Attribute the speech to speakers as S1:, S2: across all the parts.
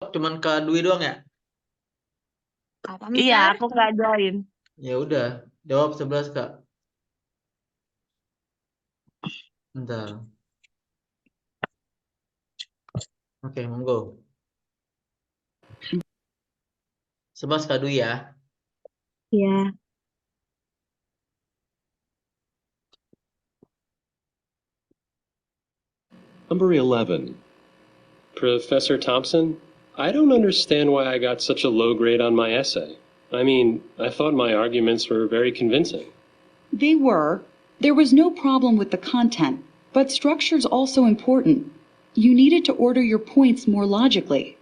S1: Cuman Kak Dwi doang ya?
S2: Apa,
S3: Iya,
S2: Mister?
S3: aku nggak join.
S1: Ya udah, jawab 11 Kak. Bentar. Oke, monggo. 11 Kak Dwi ya.
S3: Iya.
S4: Number 11. Professor Thompson, I don't understand why I got such a low grade on my essay. I mean, I thought my arguments were very convincing.
S5: They were. There was no problem with the content, but structure's also important. You needed to order your points more logically.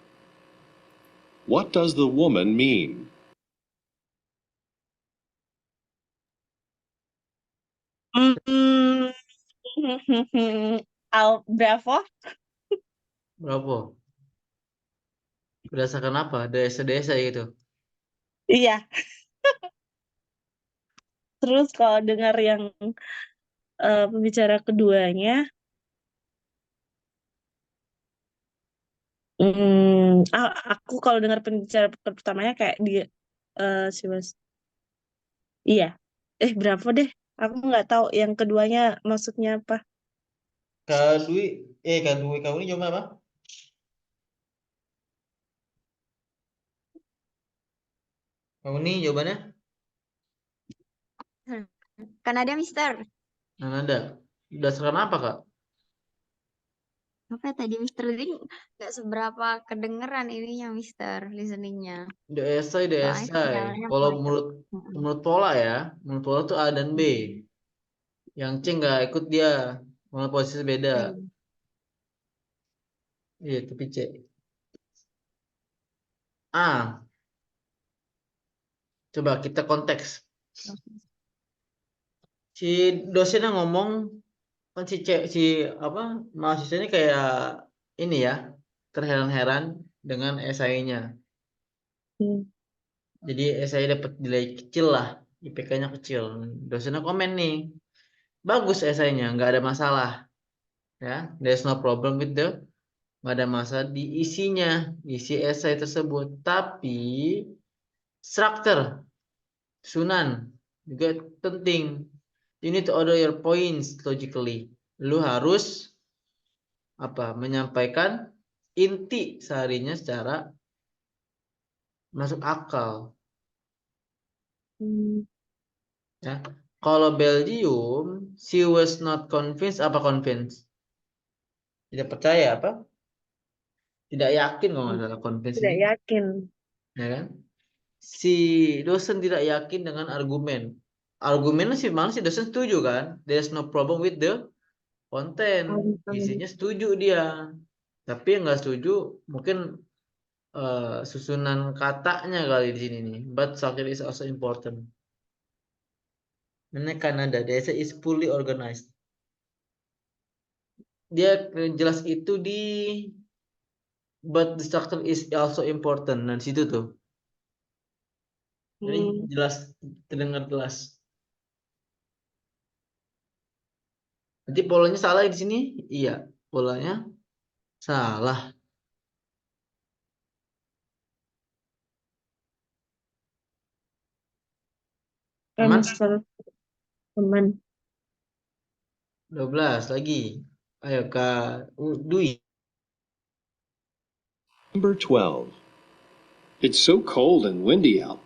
S4: What does the woman mean?
S3: Hmm. Bravo.
S1: Berapa? Berdasarkan apa? Desa-desa gitu.
S3: Iya. Terus kalau dengar yang pembicara keduanya, aku kalau dengar pembicara pertamanya kayak dia si Mas. Iya. Bravo deh. Aku nggak tahu yang keduanya maksudnya apa.
S1: Kak Dwi, Kak Dwi, kamu ini jawab apa? Kamu ini jawabannya?
S2: Kan ada, Mister.
S1: Nah, ada. Berdasarkan apa Kak?
S2: Apa tadi, Mister? Tadi nggak seberapa kedengeran ininya, Mister, listeningnya.
S1: The
S2: Soalnya
S1: essay.
S2: sinyalnya
S1: Kalau
S2: macet.
S1: menurut menurut pola ya, menurut pola tuh A dan B. Yang C nggak ikut dia, malah posisi beda. Iya, tapi C. A. Coba kita konteks. Si dosennya ngomong kan si apa mahasiswanya kayak ini ya terheran-heran dengan esainya.
S3: Hmm.
S1: Jadi esai dapat nilai kecil lah, IPK-nya kecil. Dosennya komen nih, bagus esainya, nggak ada masalah ya. There's no problem with the nggak ada masalah di isinya, isi esai tersebut. Tapi struktur, sunan juga penting. You need to order your points logically. Lu harus apa menyampaikan inti seharinya secara masuk akal
S3: Hmm.
S1: ya. Kalau Belgium she was not convinced, apa convinced tidak percaya apa tidak yakin kalau nggak salah convinced
S3: Tidak
S1: ini
S3: yakin.
S1: ya kan. Si dosen tidak yakin dengan argumennya sih malah si dosen setuju kan, there's no problem with the content, isinya setuju dia, tapi yang nggak setuju mungkin susunan katanya kali di sini nih. But structure is also important. Ini Kanada, desa is fully organized. Dia jelas itu di but the structure is also important. Nah, di situ tuh. Ini jelas terdengar jelas. Nanti polanya salah di sini? Iya, polanya salah. Aman?
S3: Cancel teman.
S1: 12 lagi. Ayo Kak Dwi.
S4: Number 12. It's so cold and windy out.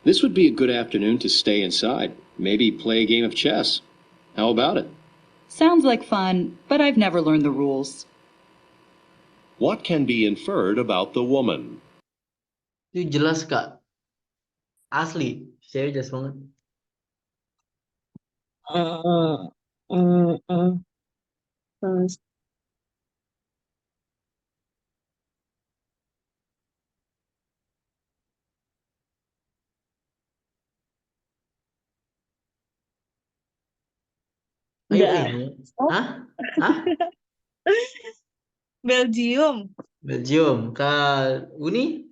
S4: This would be a good afternoon to stay inside, maybe play a game of chess. How about it?
S5: Sounds like fun, but I've never learned the rules.
S4: What can be inferred about the woman?
S1: Itu jelas Kak. Asli. Saya jelas banget.
S3: Hmm. Hmm. Terus,
S1: Ayo,
S3: udah.
S1: Hah? Hah?
S3: Belgium.
S1: Belgium. Kak Uni?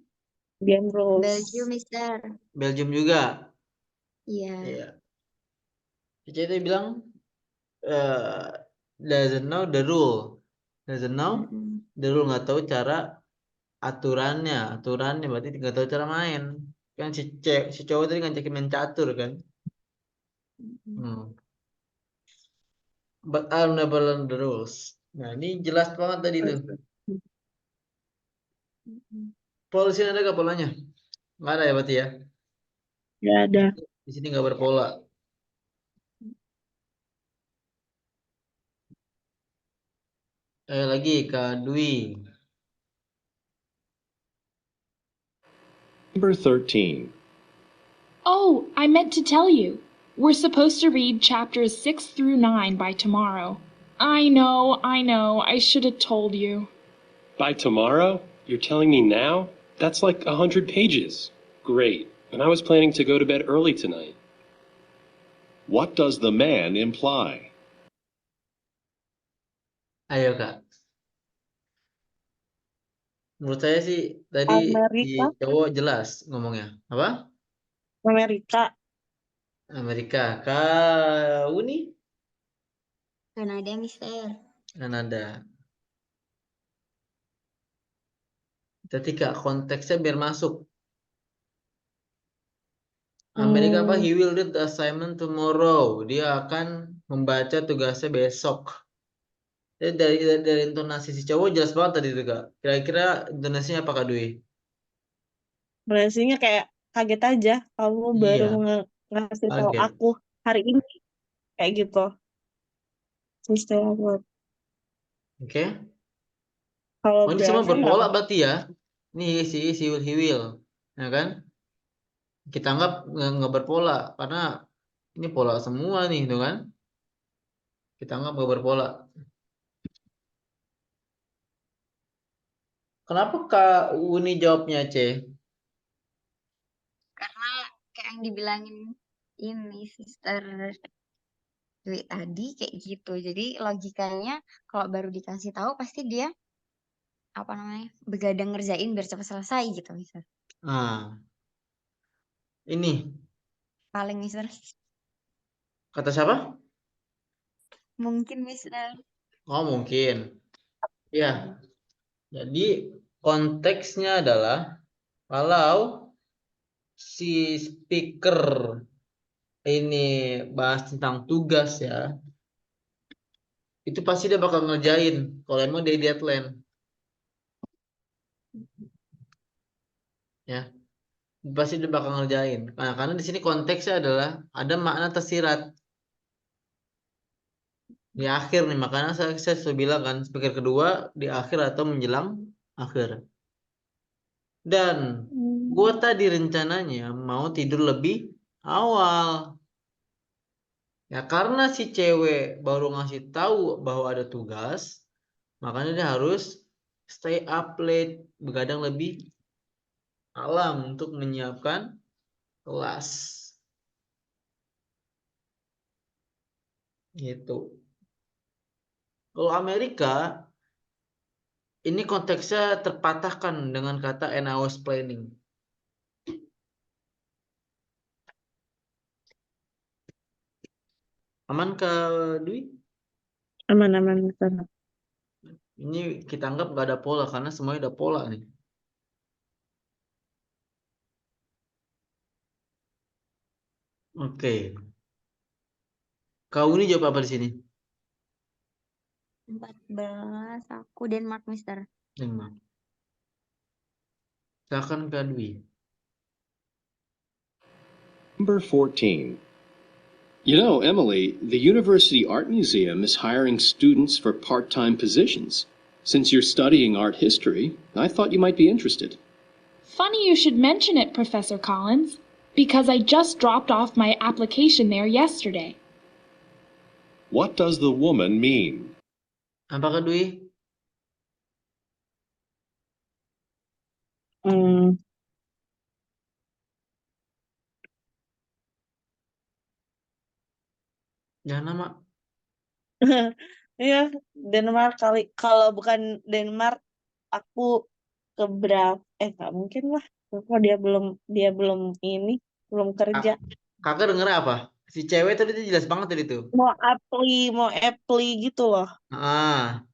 S3: Game rules.
S2: Belgium, Mister.
S1: Belgium juga.
S2: Iya.
S1: Iya. Cici itu bilang doesn't know the rule. Doesn't know the rule, nggak tahu cara aturannya berarti nggak tahu cara main. Kan si cowok tadi ngajakin main catur kan. Hmm. But I'll never learn the rules. Nah, ini jelas banget tadi tuh. Pola di sini ada nggak polanya? Nggak ada ya berarti ya.
S3: Nggak ada.
S1: Di sini nggak berpola. Lagi Kak Dwi.
S4: Number 13.
S6: Oh, I meant to tell you. We're supposed to read chapters 6 through 9 by tomorrow. I know. I should have told you.
S4: By tomorrow? You're telling me now? That's like 100 pages. Great. And I was planning to go to bed early tonight.
S7: What does the man imply?
S1: Ayo Kak. Menurut saya sih tadi si
S3: Amerika,
S1: cowok jelas ngomongnya. Apa?
S3: Amerika,
S1: Amerika. Kak Uni?
S2: Kanada, Mister.
S1: Kanada. Ketika konteksnya biar masuk. Amerika apa? He will read the assignment tomorrow. Dia akan membaca tugasnya besok. Jadi dari intonasi si cowok jelas banget tadi tuh Kak. Kira-kira intonasinya apa Kak Dwi?
S3: Berarti kayak kaget aja. Kamu baru
S1: Iya,
S3: ngasih tahu
S1: kaget.
S3: aku hari ini kayak gitu. Mister aku.
S1: Oke.
S3: Kalau
S1: Oh, ini semua
S3: biasa nggak
S1: berpola
S3: apa.
S1: berarti ya. Ini si will, he will. Ya kan? Kita anggap nggak berpola karena ini pola semua nih, tuh kan? Kita anggap nggak berpola. Kenapa Kak Uni jawabnya C?
S2: Karena kayak yang dibilangin ini Sister Dwi tadi kayak gitu. Jadi logikanya kalau baru dikasih tahu pasti dia apa namanya begadang ngerjain biar cepat selesai gitu, Mister.
S1: Nah, ini
S2: Paling Mister.
S1: kata siapa?
S2: Mungkin Mister.
S1: Oh, mungkin. Ya, jadi konteksnya adalah kalau si speaker ini bahas tentang tugas ya, itu pasti dia bakal ngerjain kalau emang dia deadline. Ya, pasti dia bakal ngerjain. Nah, karena di sini konteksnya adalah ada makna tersirat di akhir nih, makanya saya sudah bilang kan speaker kedua di akhir atau menjelang akhir. Dan gua tadi rencananya mau tidur lebih awal. Ya karena si cewek baru ngasih tahu bahwa ada tugas, makanya dia harus stay up late, begadang lebih malam untuk menyiapkan kelas. Gitu. Kalau Amerika, ini konteksnya terpatahkan dengan kata and I was planning. Aman ke Dwi?
S3: Aman-aman Mister.
S1: Ini kita anggap nggak ada pola karena semuanya ada pola nih. Oke. Kau ini jawab apa di sini?
S2: 14 aku Denmark, Mister.
S1: Denmark. Silakan ke Dwi.
S7: Number 14. You know, Emily, the University Art Museum is hiring students for part-time positions. Since you're studying art history, I thought you might be interested.
S6: Funny you should mention it, Professor Collins, because I just dropped off my application there yesterday.
S7: What does the woman mean?
S1: Apakah Dwi? Jangan nama.
S3: Iya, Denmark kali. Kalau bukan Denmark, aku keberapa? Nggak mungkin lah. Kok dia belum ini, belum kerja.
S1: Kakak denger apa? Si cewek tadi tuh jelas banget tadi tuh.
S3: Mau apply gitu loh.
S1: Ah,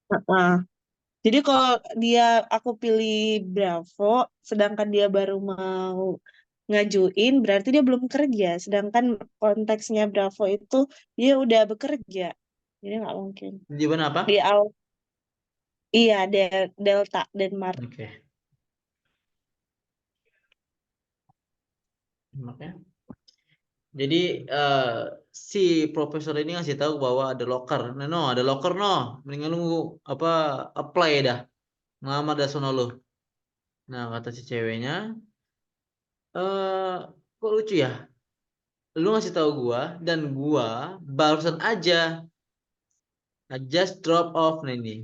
S3: Heeh. Jadi kalau aku pilih Bravo, sedangkan dia baru mau ngajuin, berarti dia belum kerja. Sedangkan konteksnya Bravo itu dia udah bekerja. Jadi nggak mungkin.
S1: Jawaban apa?
S3: Di awal, iya, Delta, Denmark.
S1: Oke. Makanya. Jadi si profesor ini ngasih tahu bahwa ada loker. No, ada loker no. Mendingan lu apa apply dah. Ngelamar dah sono lu. Nah, kata si ceweknya, kok lucu ya? Lu ngasih tahu gua dan gua barusan aja I just drop off nih nih.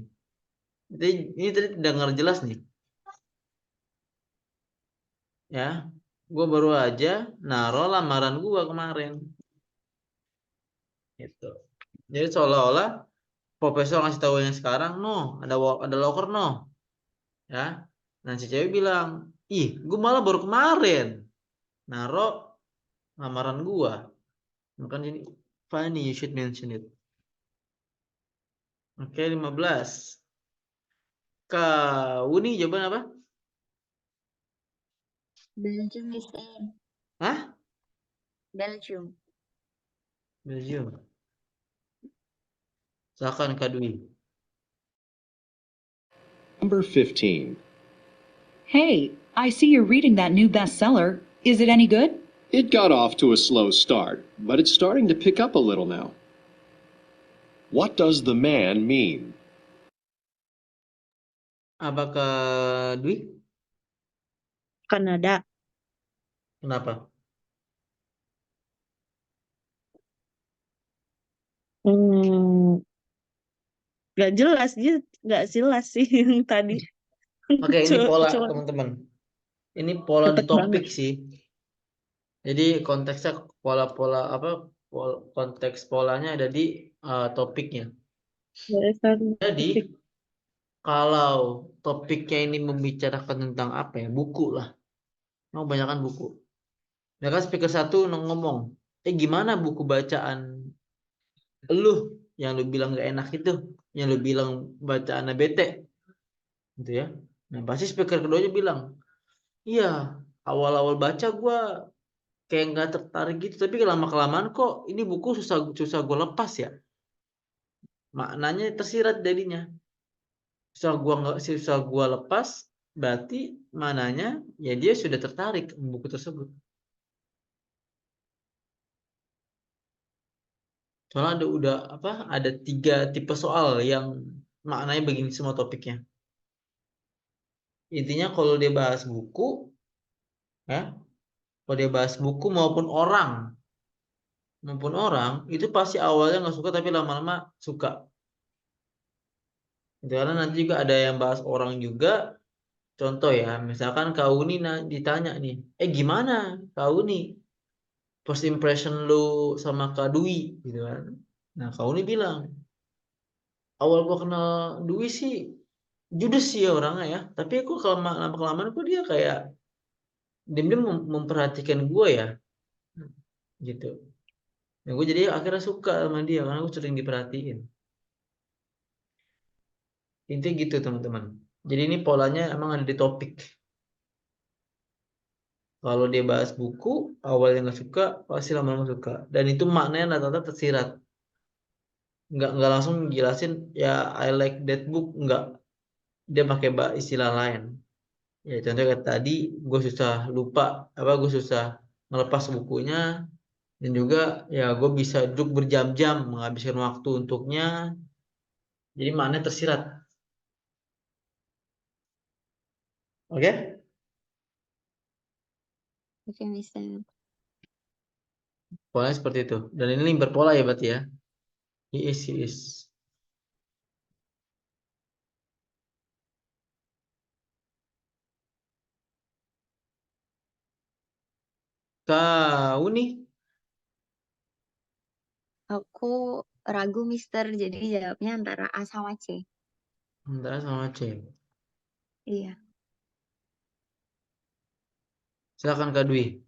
S1: Jadi ini tadi dengar jelas nih. Ya, gua baru aja naruh lamaran gua kemarin. Gitu. Jadi seolah-olah profesor ngasih tahu yang sekarang, no, ada loker no. Ya. Nah, si cewek bilang, ih, gua malah baru kemarin naruh lamaran gua. Makanya ini funny, you should mention it. Oke, 15. Kau nih jawaban apa?
S2: Belgium, Mister.
S1: Hah?
S2: Belgium.
S1: Belgium. Silakan Kak Dwi.
S7: Number 15.
S5: Hey, I see you're reading that new bestseller. Is it any good?
S7: It got off to a slow start, but it's starting to pick up a little now. What does the man mean?
S1: Apa Kak Dwi?
S3: Kanada.
S1: Kenapa?
S3: Gak jelas, dia gak jelas sih yang tadi.
S1: Oke, ini pola
S3: Cuma
S1: teman-teman. Ini pola di
S3: cepet
S1: topik
S3: banget.
S1: sih. Jadi konteksnya pola-pola apa? Konteks polanya ada di topiknya. Jadi kalau topiknya ini membicarakan tentang apa ya? Buku lah. Mau banyakkan buku. Ya kan speaker satu ngomong, gimana buku bacaan lu yang lu bilang gak enak itu, yang lu bilang bacaannya bete, gitu ya. Nah pasti speaker keduanya bilang, iya awal-awal baca gue kayak nggak tertarik gitu, tapi lama kelamaan kok ini buku susah gue lepas ya, maknanya tersirat jadinya, susah gue lepas, berarti mananya ya dia sudah tertarik buku tersebut. Soalnya ada 3 tipe soal yang maknanya begini semua topiknya. Intinya kalau dia bahas buku, ya, kalau dia bahas buku maupun orang itu pasti awalnya nggak suka tapi lama-lama suka. Itu karena nanti juga ada yang bahas orang juga. Contoh ya, misalkan kau ini ditanya nih, gimana kau nih first impression lu sama Kak Dwi, gitu kan? Nah kau ini bilang, awal gua kenal Dwi sih judes sih ya orangnya ya, tapi aku lama kelamaan kok dia kayak diam-diam memperhatikan gue ya, gitu. Nah, gue jadi akhirnya suka sama dia karena gue sering diperhatiin. Intinya gitu teman-teman. Jadi ini polanya emang ada di topik. Kalau dia bahas buku, awalnya nggak suka, pasti lama-lama suka. Dan itu maknanya rata-rata tersirat. Nggak langsung jelasin ya I like that book, nggak. Dia pakai istilah lain. Ya contohnya kayak tadi, gue susah lupa, gue susah melepas bukunya. Dan juga ya gue bisa duduk berjam-jam menghabiskan waktu untuknya. Jadi maknanya tersirat. Oke?
S2: Oke, Mister.
S1: Polanya seperti itu. Dan ini berpola ya berarti ya. He is. Kau nih.
S2: Aku ragu, Mister. Jadi jawabnya antara A sama C.
S1: Antara sama C.
S2: Iya.
S1: Silakan Kak Dwi.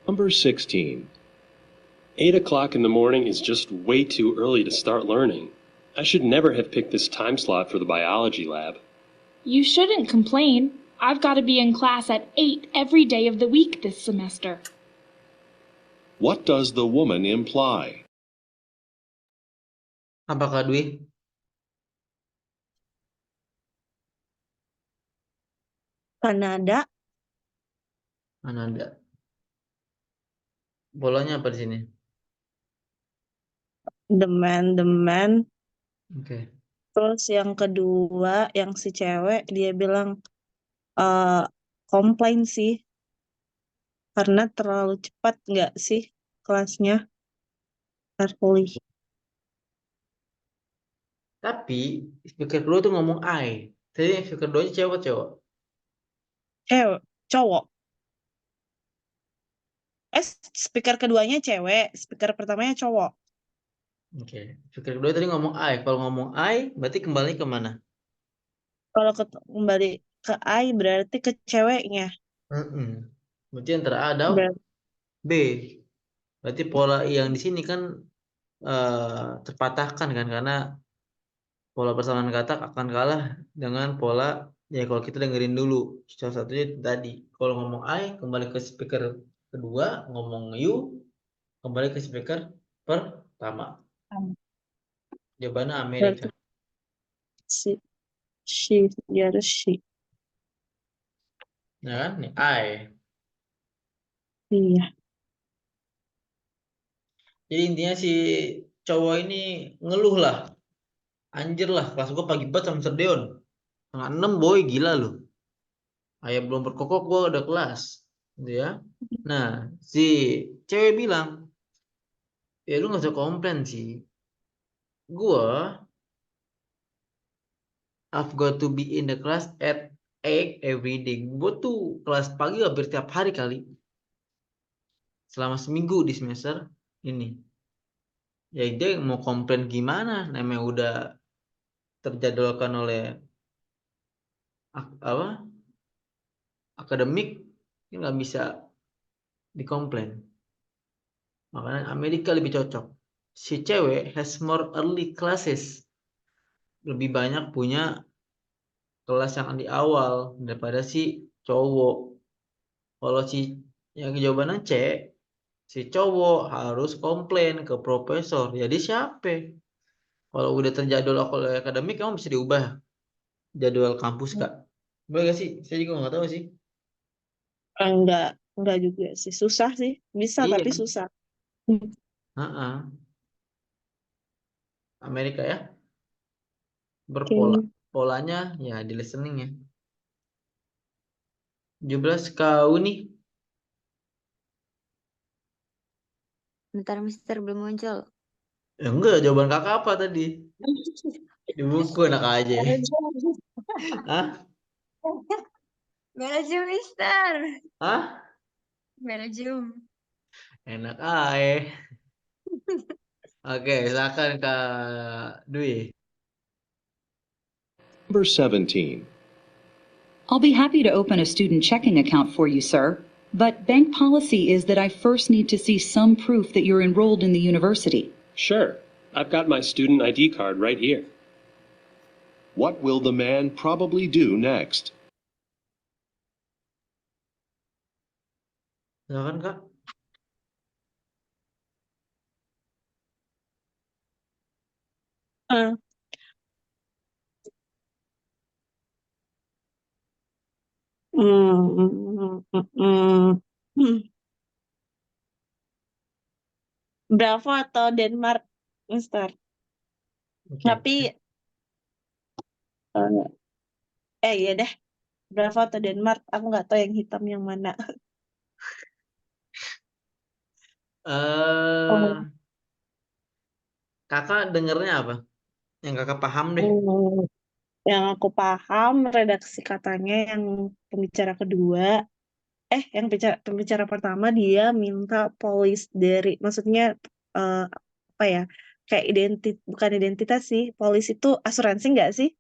S4: Number 16. 8 o'clock in the morning is just way too early to start learning. I should never have picked this time slot for the biology lab.
S6: You shouldn't complain. I've got to be in class at 8 every day of the week this semester.
S8: What does the woman imply?
S1: Apa Kak Dwi?
S3: Kanada,
S1: Mana ada? Bolanya apa di sini?
S3: the man.
S1: Oke.
S3: Terus yang kedua, yang si cewek, dia bilang komplain sih. Karena terlalu cepat nggak sih kelasnya? Carefully.
S1: Tapi speaker kedua tuh ngomong I. Tadi speaker keduanya cewek cowok.
S3: Cowok. Speaker keduanya cewek, speaker pertamanya cowok.
S1: Oke. Speaker kedua tadi ngomong I. Kalau ngomong I, berarti kembali ke mana?
S3: Kalau kembali ke I berarti ke ceweknya.
S1: Berarti antara A atau
S3: Berarti
S1: B. Berarti pola yang di sini kan terpatahkan kan, karena pola persamaan kata akan kalah dengan pola ya kalau kita dengerin dulu. Salah satunya tadi. Kalau ngomong I, kembali ke speaker kedua, ngomong you, kembali ke speaker pertama. Jawabannya Amerika.
S3: berarti she, dia harus she.
S1: Nah kan, nih I.
S3: Iya.
S1: Jadi intinya si cowok ini ngeluh lah. Anjir lah, kelas gue pagi banget sama Serdeon. 5:30 boy, gila loh. Ayah belum berkokok gue udah kelas. Gitu ya. Nah, si cewek bilang, ya lu gak usah komplain sih. Gue, I've got to be in the class at 8 every day. Gue tuh kelas pagi hampir tiap hari kali. Selama seminggu di semester ini. Ya dia mau komplain gimana? Namanya udah terjadwalkan oleh akademik, ini nggak bisa dikomplain. Makanya Amerika lebih cocok. Si cewek has more early classes, lebih banyak punya kelas yang di awal daripada si cowok. Kalau si yang jawabannya C, si cowok harus komplain ke profesor. Jadi siapa? Kalau udah terjadwal oleh akademik, kamu bisa diubah jadwal kampus kak. Boleh gak sih? Saya juga nggak tahu sih.
S3: Enggak juga sih. Susah sih. Bisa
S1: Iya.
S3: tapi susah.
S1: Amerika ya.
S3: Oke.
S1: Polanya ya di listening ya. 17 kau nih.
S2: Bentar, Mister, belum muncul.
S1: Ya enggak, jawaban kakak apa tadi? Di buku enak aja. Hah?
S2: Belgium, Mister.
S1: Hah?
S2: Belgium.
S1: Enak aja. Oke, silakan Kak Dwi.
S8: Number 17.
S5: I'll be happy to open a student checking account for you, sir. But bank policy is that I first need to see some proof that you're enrolled in the university.
S4: Sure. I've got my student ID card right here.
S8: What will the man probably do next?
S1: Silakan Kak.
S3: Ah. Bravo atau Denmark, Mister?
S1: Oke.
S3: Tapi iya deh. Bravo atau Denmark, aku nggak tahu yang hitam yang mana.
S1: Kakak dengernya apa? Yang kakak paham deh.
S3: Yang aku paham redaksi katanya yang pembicara kedua, yang pembicara pertama dia minta polis dari, maksudnya apa ya? Kayak bukan identitas sih, polis itu asuransi nggak sih?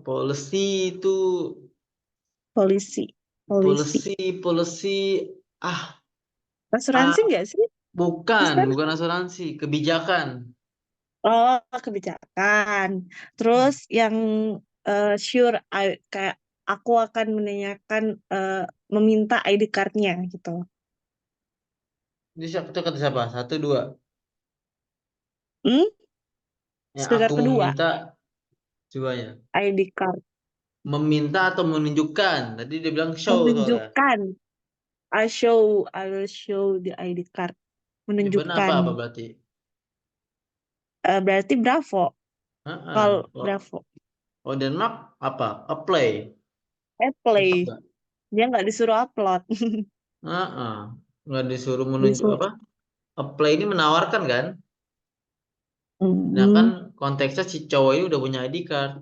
S1: Policy itu
S3: Polisi.
S1: Ah,
S3: Asuransi nggak sih?
S1: bukan,
S3: Mister?
S1: bukan asuransi, kebijakan.
S3: Oh, kebijakan. Terus yang sure, kayak aku akan menanyakan, meminta ID card-nya gitu.
S1: Itu itu kata siapa? Satu, dua.
S3: Hmm?
S1: Yang
S3: Speaker
S1: aku
S3: kedua,
S1: meminta duanya.
S3: ID card.
S1: Meminta atau menunjukkan? Tadi dia bilang show soalnya.
S3: Menunjukkan. I will show the ID card.
S1: Jawabannya
S3: Menunjukkan.
S1: apa berarti?
S3: Berarti Bravo.
S1: Heeh.
S3: Kalau
S1: Kalau
S3: Bravo.
S1: kalau Denmark apa? Apply.
S3: Play.
S1: Betul nggak?
S3: Dia nggak disuruh upload.
S1: Heeh. Nggak disuruh menunjuk
S3: Disuruh.
S1: apa? Apply ini menawarkan kan? Sedangkan
S3: Hmm.
S1: konteksnya si cowok ini udah punya ID card,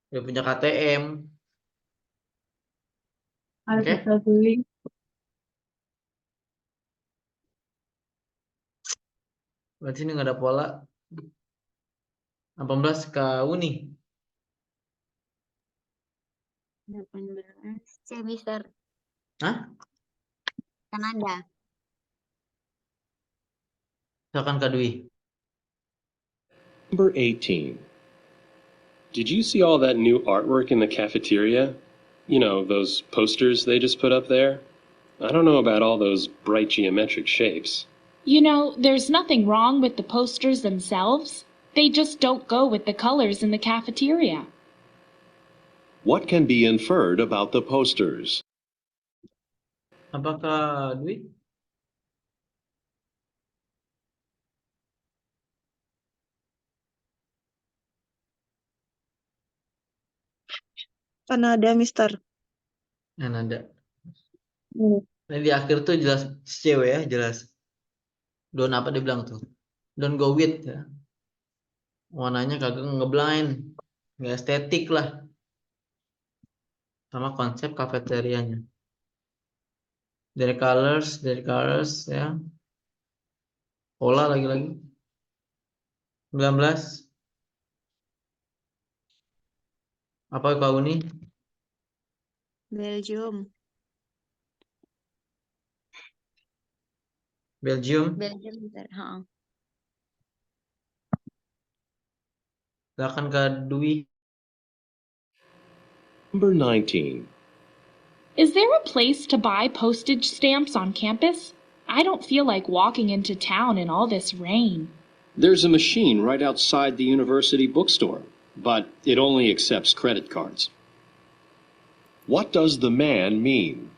S1: udah punya KTM.
S3: Harus
S1: Oke?
S3: kita beli.
S1: Berarti ini nggak ada pola. 18 kau nih.
S2: 18 C, Mister.
S1: Hah?
S2: Kanada.
S1: Silakan Kak Dwi.
S4: Number 18. Did you see all that new artwork in the cafeteria? You know, those posters they just put up there? I don't know about all those bright geometric shapes.
S6: You know, there's nothing wrong with the posters themselves. They just don't go with the colors in the cafeteria.
S8: What can be inferred about the posters?
S1: Apakah Dwi?
S3: Kanada, Mister.
S1: Yang ada.
S3: Hmm.
S1: Nah, di akhir tuh jelas si cewek ya, jelas. Don't apa dia bilang tuh? Don't go with ya. Warnanya kagak ngeblind, nggak estetik lah. Sama konsep kafeterianya. Dari colors ya. Pola lagi-lagi. 19. Apa kau nih?
S2: Belgium.
S1: Belgium.
S2: Belgium, Mister. Heeh.
S1: Silakan Kak Dwi.
S8: Number 19.
S6: Is there a place to buy postage stamps on campus? I don't feel like walking into town in all this rain.
S7: There's a machine right outside the university bookstore, but it only accepts credit cards.
S8: What does the man mean?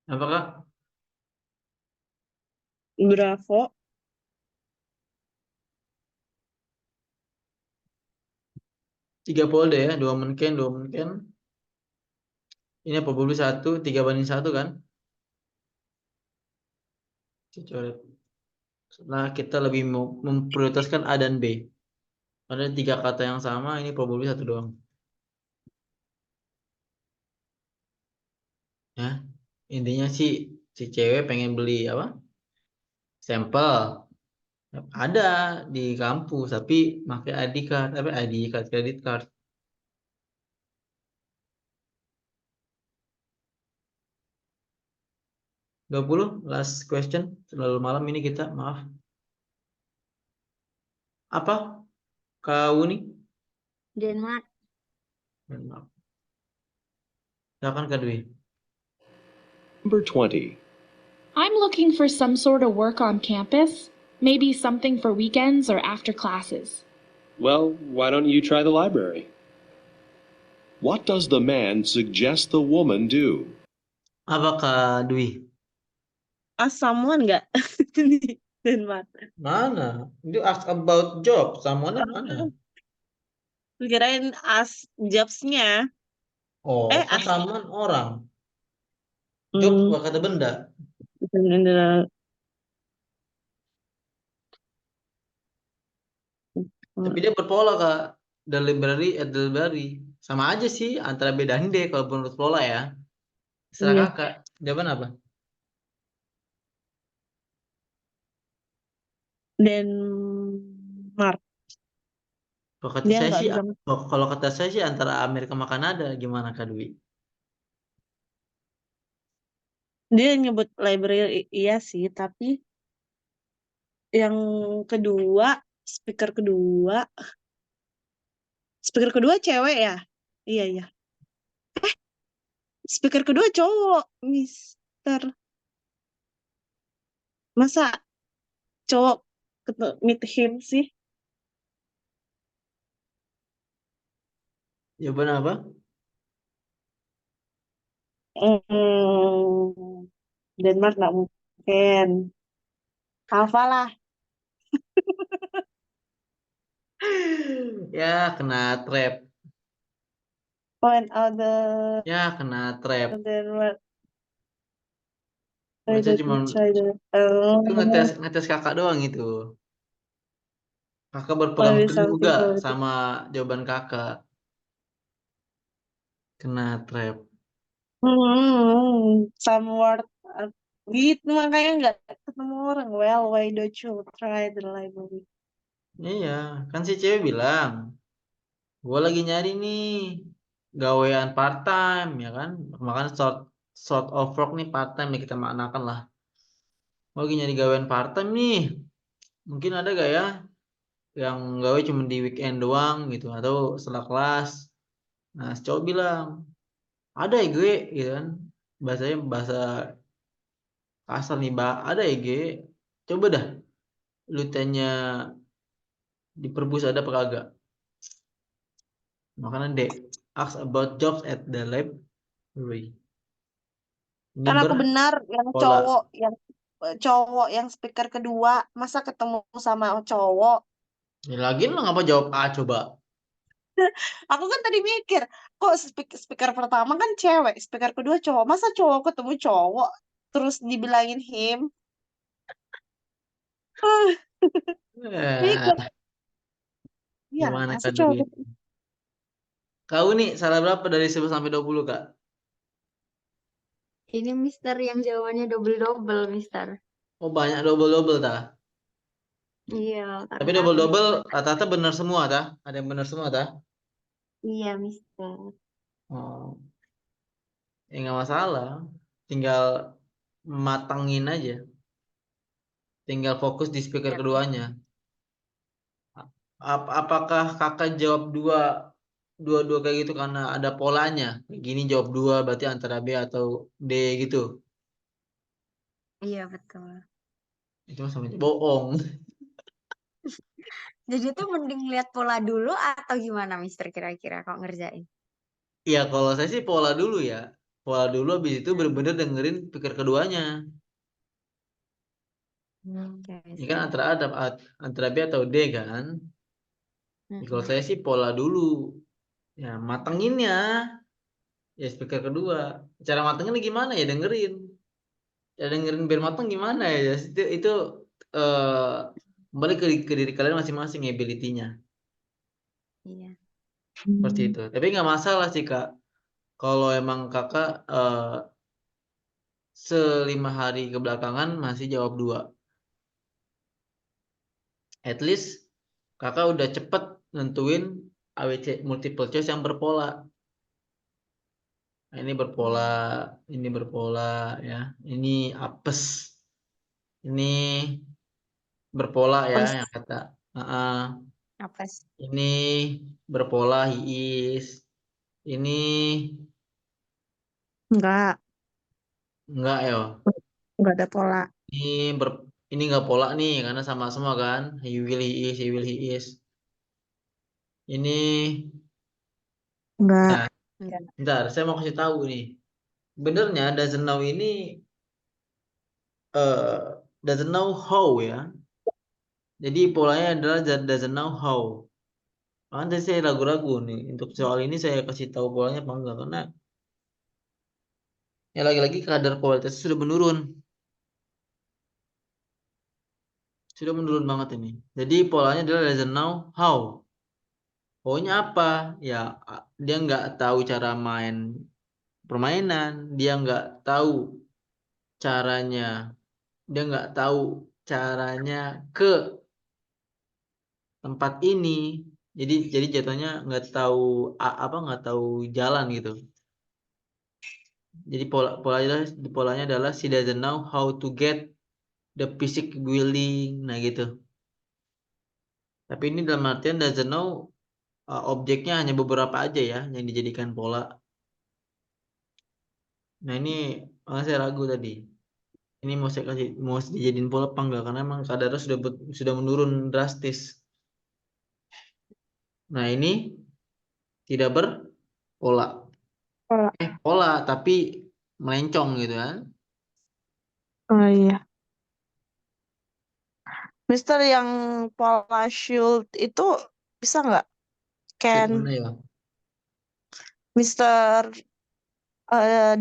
S1: Apakah?
S3: Bravo.
S1: Tiga polda ya, dua mungkin. Ini apa boleh 1, 3 banding 1 kan? Coret. Nah, kita lebih memprioritaskan A dan B. Ada 3 kata yang sama, ini probabilitas 1 doang. Ya, intinya sih si cewek pengen beli apa? Sampel. Ada di kampus, tapi pakai ID card, ID card, credit card. 20, last question. Terlalu malam ini kita, maaf. Apa? Kau nih?
S2: Denmark.
S1: Maaf. Silakan Kak Dwi.
S8: Number 20.
S6: I'm looking for some sort of work on campus, maybe something for weekends or after classes.
S4: Well, why don't you try the library?
S8: What does the man suggest the woman do?
S1: Apa Kak Dwi?
S3: Someone nggak? Di Denmark.
S1: Mana? You ask about job. Samuannya mana?
S3: Kirain jobs-nya.
S1: Oh, kan
S3: As
S1: samuan orang. Job bukan kata benda. Tapi dia berpola Kak. Delivery. Sama aja sih antara bedain deh kalau menurut pola ya. Serah
S3: Iya.
S1: Kakak. Jawaban apa?
S3: Denmark.
S1: Kalau kata
S3: Dia
S1: saya
S3: nggak
S1: sih,
S3: bilang.
S1: kalau kata saya sih antara Amerika sama Kanada, gimana Kak Dwi?
S3: Dia nyebut library iya sih, tapi Yang kedua, speaker kedua cewek ya? Iya, iya. Speaker kedua cowok, Mister. Masa cowok meet him sih?
S1: Jawaban apa?
S3: Denmark nggak mungkin. Alfa lah.
S1: Ya, kena trap.
S3: Point out the
S1: Ya, kena trap.
S3: Denmark. I
S1: Baca
S3: didn't
S1: cuma
S3: try that.
S1: itu ngetes kakak doang itu. Kakak berpegang
S3: Maybe
S1: teguh
S3: something
S1: gak
S3: for it.
S1: sama jawaban kakak? Kena trap.
S3: Some word gitu makanya nggak ketemu orang. Well, why don't you try the library?
S1: Iya, kan si cewek bilang, gue lagi nyari nih gawean part time ya kan, makanya sort of work nih part time nih kita maknakan lah. Gue lagi nyari gawean part time nih, mungkin ada gak ya yang gawe cuma di weekend doang gitu atau setelah kelas. Nah, si cowok bilang ada ya gue gitu kan, bahasanya bahasa kasar nih, ada ya gue, coba dah lu tanya di perpus ada apa kagak. Makanya dek ask about jobs at the library. Ini
S3: Kan aku benar yang
S1: berpola.
S3: cowok yang speaker kedua masa ketemu sama cowok.
S1: Ya, lagi lo ngapa jawab A coba?
S3: Aku kan tadi mikir, kok speaker pertama kan cewek, speaker kedua cowok. Masa cowok ketemu cowok terus dibilangin him? Mikir,
S1: Eh,
S3: ya
S1: gimana
S3: masa
S1: kan
S3: cowok
S1: duit?
S3: ketemu.
S1: Kau nih salah berapa dari 11 sampai 20, Kak?
S2: Ini Mister yang jawabannya double-double, Mister.
S1: Oh, banyak double-double tah.
S2: Iya,
S1: Tapi
S2: karena aku
S1: double-double
S2: dikasih.
S1: rata-rata benar semua tah? Ada yang benar semua tah?
S2: Iya, Mister.
S1: Oh, ya nggak masalah. Tinggal matangin aja. Tinggal fokus di speaker
S2: Ya.
S1: keduanya. Apakah kakak jawab dua kayak gitu karena ada polanya? Kayak gini jawab dua berarti antara B atau D gitu.
S2: Iya, betul.
S1: Itu mah sama aja bohong.
S2: Jadi tuh mending lihat pola dulu atau gimana, Mister, kira-kira kok ngerjain?
S1: Iya, kalau saya sih pola dulu ya. Pola dulu habis itu bener-bener dengerin speaker keduanya.
S2: Oke,
S1: Ini kan
S2: siap.
S1: antara B atau D kan. Ya, kalau saya sih pola dulu. Ya, matenginnya ya speaker kedua. Cara matenginnya gimana ya dengerin. Ya dengerin biar mateng gimana ya. Itu eh kembali ke diri kalian masing-masing ability-nya.
S2: Iya.
S1: Seperti itu. Tapi nggak masalah sih Kak. Kalau emang kakak selima hari kebelakangan masih jawab dua. At least kakak udah cepet nentuin AWC multiple choice yang berpola. Nah, ini berpola ya. Ini apes. Ini berpola ya
S3: Terus
S1: yang kata. "Ah,
S2: Apa sih?
S1: ini berpola hiis. Ini
S3: enggak
S1: ya.
S3: ada pola.
S1: Ini ber ini nggak pola nih karena sama semua kan. He will he is, he will he is. Ini
S3: Enggak.
S1: nah,
S2: Enggak.
S1: bentar, saya mau kasih tahu nih. Benernya doesn't know ini doesn't know how ya. Jadi polanya adalah doesn't know how. Makanya tadi saya ragu-ragu nih. Untuk soal ini saya kasih tahu polanya apa enggak. Karena ya lagi-lagi kadar kualitasnya sudah menurun. Sudah menurun banget ini. Jadi polanya adalah doesn't know how. How-nya apa? Ya dia nggak tahu cara main permainan. Dia nggak tahu caranya. Dia nggak tahu caranya ke tempat ini. Jadi jatuhnya nggak tahu nggak tahu jalan gitu. Jadi polanya adalah she doesn't know how to get the physics building, nah gitu. Tapi ini dalam artian doesn't know objeknya hanya beberapa aja ya yang dijadikan pola. Nah ini saya ragu tadi. Ini mau dijadiin pola apa enggak, karena emang kadarnya sudah menurun drastis. Nah ini tidak berpola.
S3: Pola.
S1: Pola tapi melencong gitu kan.
S3: Oh iya. Mister yang pola shield itu bisa nggak? Can
S1: Gimana ya?
S3: Mister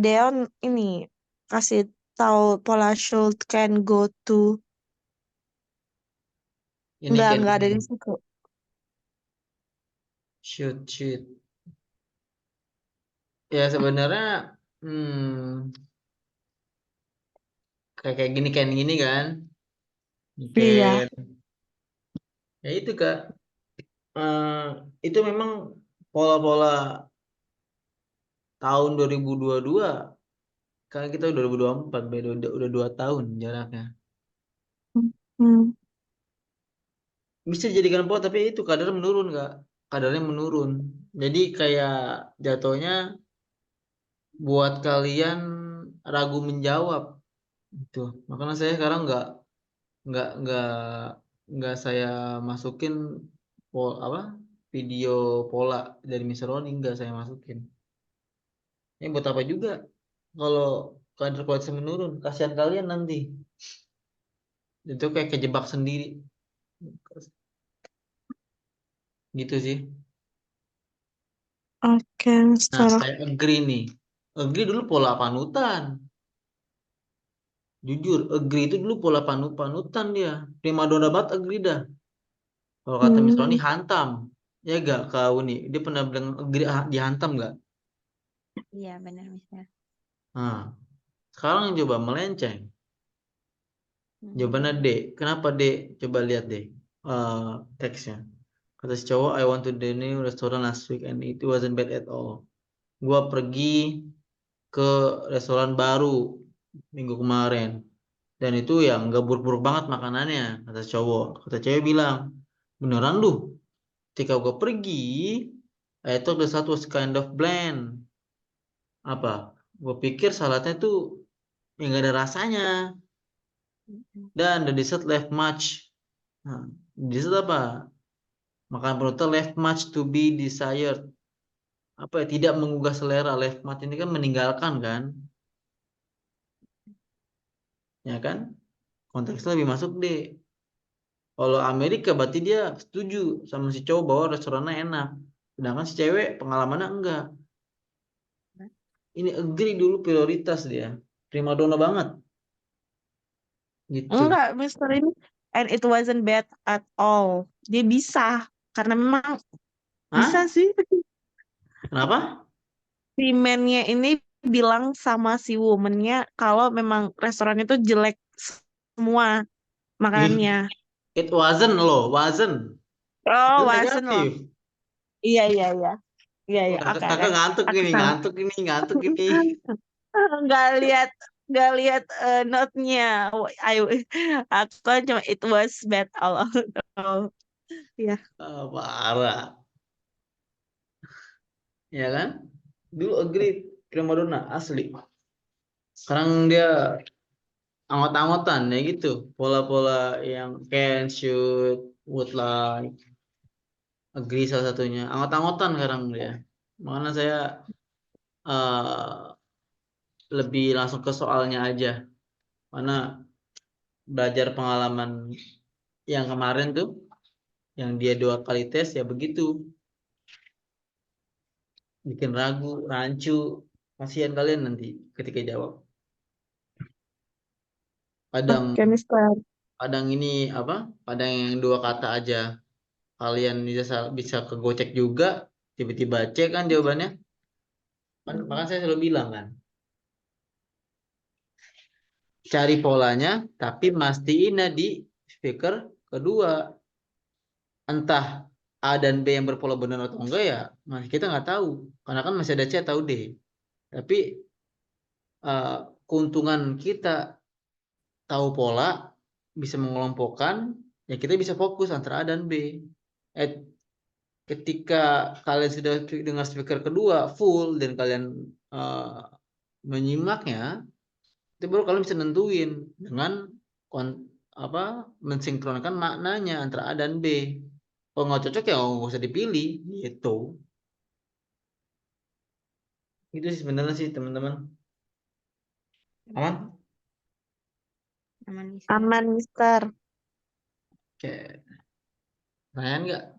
S3: Deon ini kasih tahu pola shield can go to
S1: Ini kan
S3: nggak ada di situ.
S1: shoot. Ya sebenarnya kayak gini kan.
S3: Iya.
S1: Ya itu Kak. Itu memang pola-pola tahun 2022. Karena kita udah 2024, beda udah 2 tahun jaraknya.
S3: Hmm.
S1: Bisa dijadikan pola tapi itu kadarnya menurun Kak. Kadarnya menurun. Jadi kayak jatuhnya buat kalian ragu menjawab itu. Makanya saya sekarang nggak saya masukin video pola dari Mr. Roni, nggak saya masukin. Ini buat apa juga kalau kadar kualitas menurun, kasihan kalian nanti. Itu kayak kejebak sendiri. Gitu sih.
S3: Oke,
S1: Nah,
S3: Mister.
S1: saya agree nih. Agree dulu pola panutan. Jujur, agree itu dulu pola panutan dia. Primadona banget agree dah. Kalau kata Mr. Roni hantam. Ya gak kau nih, dia pernah bilang agree dihantam gak?
S2: Iya benar Mister.
S1: Nah, sekarang coba melenceng. Jawabannya D. Kenapa D? Coba lihat deh teksnya. Kata si cowok, I want to the new restaurant last week and it wasn't bad at all. Gua pergi ke restoran baru minggu kemarin dan itu ya nggak buruk-buruk banget makanannya, kata cowok. Kata cewek bilang, beneran lu? Ketika gua pergi, I thought the salad was kind of bland. Apa? Gua pikir saladnya tuh yang gak ada rasanya. Dan the dessert left much. Nah, dessert apa? Makanan penutup left much to be desired. Apa ya? Tidak menggugah selera. Left much ini kan meninggalkan kan? Ya kan? Konteksnya lebih masuk deh. Kalau Amerika berarti dia setuju sama si cowok bahwa restorannya enak. Sedangkan si cewek pengalamannya enggak. Ini agree dulu prioritas dia. Primadona banget. Gitu.
S3: Enggak, Mister ini. And it wasn't bad at all. Dia bisa. Karena memang bisa
S1: Hah?
S3: sih.
S1: Kenapa?
S3: Si man-nya ini bilang sama si woman-nya kalau memang restoran itu jelek semua makanannya.
S1: It wasn't loh, wasn't.
S3: Oh,
S1: Itu
S3: wasen loh.
S1: negatif.
S3: Iya, iya, iya. Iya,
S1: Oh,
S3: iya. Oke, oke.
S1: kakak ngantuk
S3: Aku
S1: ini,
S3: tahu.
S1: ngantuk ini.
S3: Nggak lihat note-nya. Aku kan cuma it was bad all. Iya.
S1: Parah. Ya kan? Dulu agree primadona asli. Sekarang dia anggot-anggotan ya gitu. Pola-pola yang can, should, would like. Agree salah satunya. Anggot-anggotan sekarang dia. Makanya saya lebih langsung ke soalnya aja. Mana belajar pengalaman yang kemarin tuh, yang dia 2 kali tes ya begitu. Bikin ragu, rancu. Kasihan kalian nanti ketika jawab.
S3: Oke, Mister.
S1: Kadang ini apa? Kadang yang 2 kata aja kalian bisa kegocek juga, tiba-tiba C kan jawabannya. Makanya saya selalu bilang kan, cari polanya tapi mastiin di speaker kedua. Entah A dan B yang berpola benar atau enggak ya masih kita nggak tahu, karena kan masih ada C atau D. Tapi keuntungan kita tahu pola bisa mengelompokkan, ya kita bisa fokus antara A dan B. Ketika kalian sudah dengar speaker kedua full dan kalian menyimaknya, itu baru kalian bisa nentuin dengan mensinkronkan maknanya antara A dan B. Kalau nggak cocok ya nggak usah dipilih gitu. Itu sih sebenarnya sih teman-teman. Aman?
S2: Aman, Mister.
S3: Aman, Mister.
S1: Oke. Pertanyaan nggak?